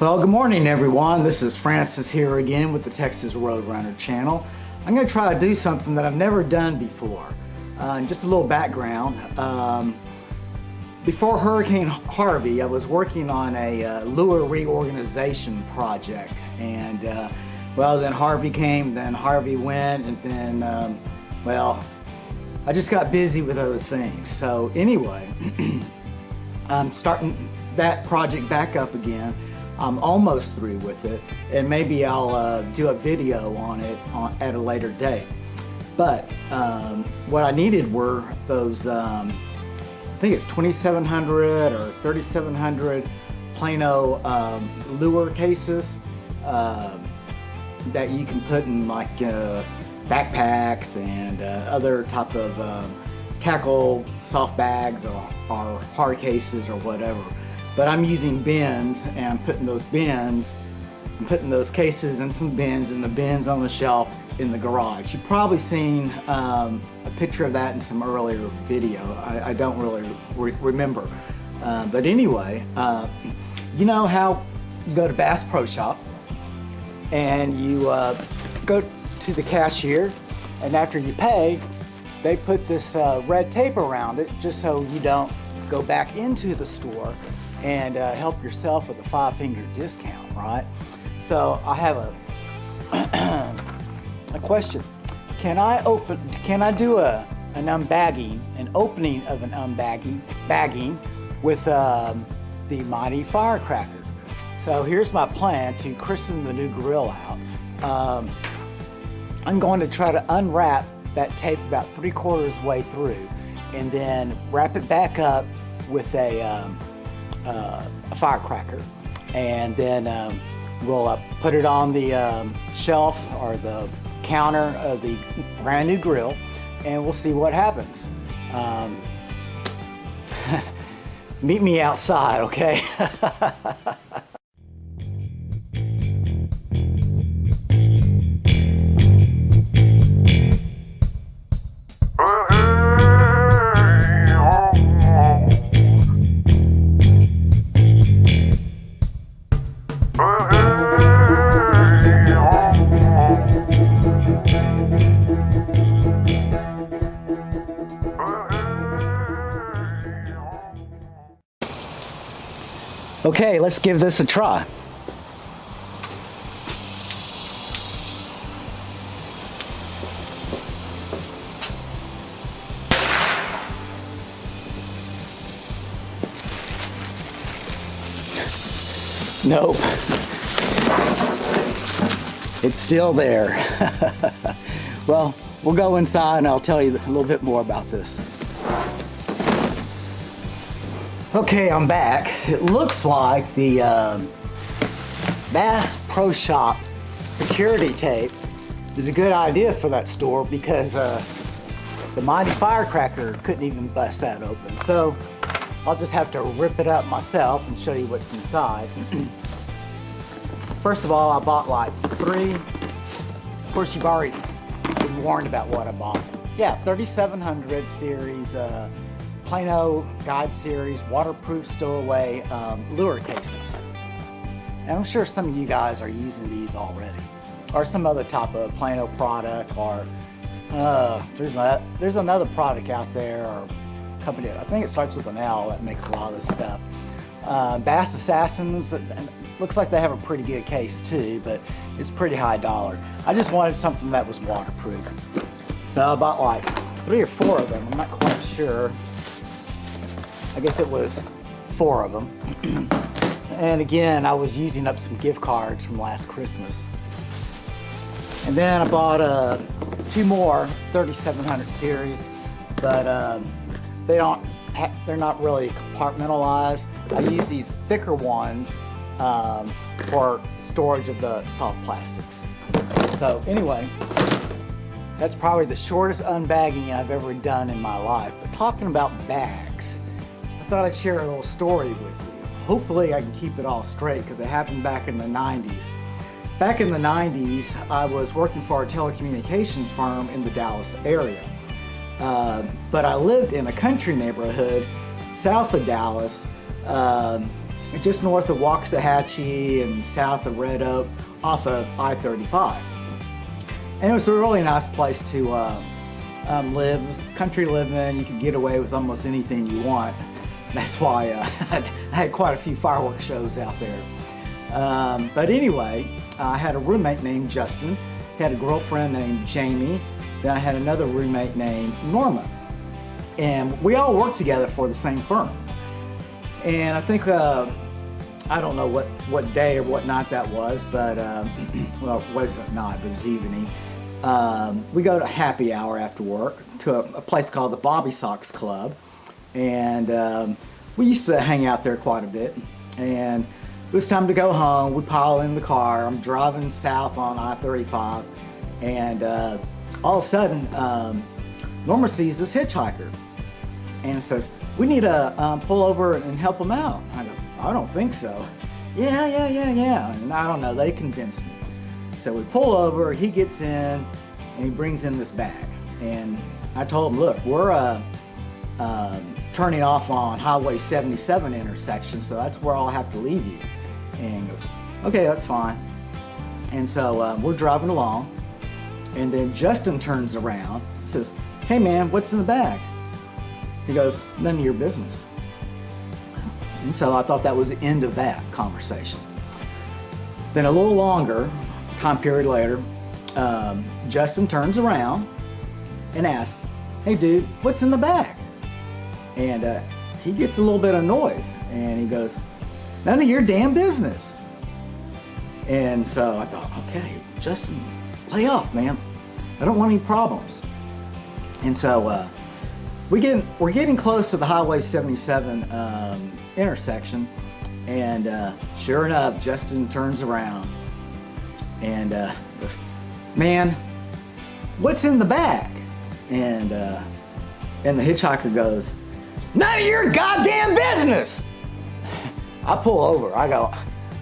Well, good morning everyone. This is Francis here again with the Texas Roadrunner channel. I'm going to try to do something that I've never done before. Just a little background. Before Hurricane Harvey, I was working on a lure reorganization project, and well, then Harvey came, then Harvey went, and then well, I just got busy with other things. So anyway, I'm starting that project back up again. I'm almost through with it, and maybe I'll do a video on it at a later date. But what I needed were those, I think it's 2700 or 3700 Plano lure cases that you can put in like backpacks and other type of tackle soft bags or hard cases or whatever. But I'm using bins, and I'm putting those cases in some bins, and the bins on the shelf in the garage. You've probably seen a picture of that in some earlier video. I don't really remember. But anyway, you know how you go to Bass Pro Shop and you go to the cashier, and after you pay, they put this red tape around it just so you don't go back into the store and help yourself with a 5-finger discount, right? So I have a question. Can I do an unbagging, an opening of an bagging with the Mighty Firecracker? So here's my plan to christen the new grill out. I'm going to try to unwrap that tape about 3/4 way through, and then wrap it back up with a firecracker, and then we'll put it on the shelf or the counter of the brand new grill, and we'll see what happens. Meet me outside, okay? Okay, let's give this a try. Nope. It's still there. Well, we'll go inside and I'll tell you a little bit more about this. Okay, I'm back. It looks like the Bass Pro Shop security tape is a good idea for that store, because the Mighty Firecracker couldn't even bust that open. So I'll just have to rip it up myself and show you what's inside. First of all, I bought like 3. Of course, you've already been warned about what I bought. Yeah, 3700 series Plano Guide Series waterproof stowaway lure cases. And I'm sure some of you guys are using these already, or some other type of Plano product, or there's another product out there, or company, I think it starts with an L, that makes a lot of this stuff. Bass Assassins, looks like they have a pretty good case too, but it's pretty high dollar. I just wanted something that was waterproof. So I bought like 3 or 4 of them, I'm not quite sure. I guess it was 4 of them. And again, I was using up some gift cards from last Christmas. And then I bought 2 more 3700 series, but they're not really compartmentalized. I use these thicker ones for storage of the soft plastics. So anyway, that's probably the shortest unbagging I've ever done in my life. But talking about bags, I thought I'd share a little story with you. Hopefully I can keep it all straight, because it happened back in the 90s. Back in the 90s, I was working for a telecommunications firm in the Dallas area. But I lived in a country neighborhood south of Dallas just north of Waxahachie and south of Red Oak off of I-35. And it was a really nice place to live. It was country living. You could get away with almost anything you want. That's why I had quite a few fireworks shows out there. But anyway, I had a roommate named Justin. He had a girlfriend named Jamie. Then I had another roommate named Norma. And we all worked together for the same firm. And I think, I don't know what day or what night that was, but, well, it wasn't night, it was evening. We go to happy hour after work to a place called the Bobby Sox Club. And we used to hang out there quite a bit. And it was time to go home. We pile in the car. I'm driving south on I-35. And all of a sudden, Norma sees this hitchhiker and says, "We need to pull over and help him out." I go, "I don't think so." Yeah. And I don't know, they convinced me. So we pull over, he gets in, and he brings in this bag. And I told him, "Look, we're turning off on Highway 77 intersection, so that's where I'll have to leave you." And he goes, "Okay, that's fine." And so we're driving along, and then Justin turns around and says, "Hey man, what's in the bag?" He goes, "None of your business." And so I thought that was the end of that conversation. Then a little longer, time period later, Justin turns around and asks, "Hey dude, what's in the bag?" And he gets a little bit annoyed, and he goes, "None of your damn business." And so I thought, okay, Justin, lay off, man. I don't want any problems. And so we're getting close to the Highway 77 intersection, and sure enough, Justin turns around and goes, "Man, what's in the bag?" And the hitchhiker goes, "None of your goddamn business." I pull over. I go,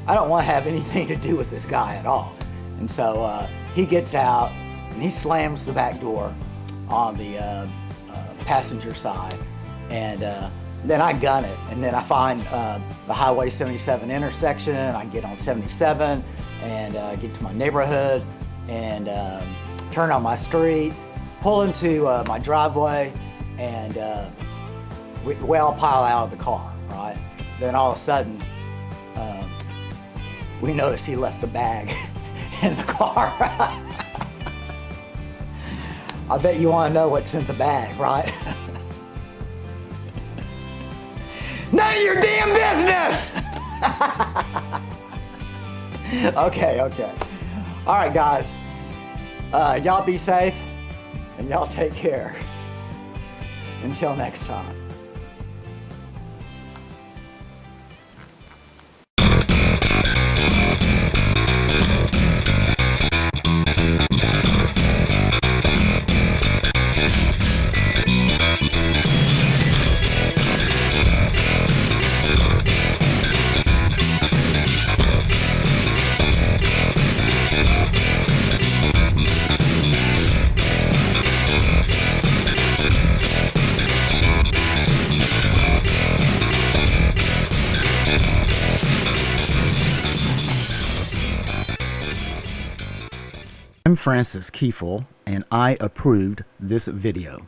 I don't want to have anything to do with this guy at all. And so he gets out and he slams the back door on the passenger side, and then I gun it, and then I find the Highway 77 intersection. I get on 77 and get to my neighborhood and turn on my street, pull into my driveway, and we all pile out of the car, right? Then all of a sudden, we notice he left the bag in the car. I bet you want to know what's in the bag, right? None of your damn business! Okay. All right, guys. Y'all be safe, and y'all take care. Until next time. I'm Francis Kiefel, and I approved this video.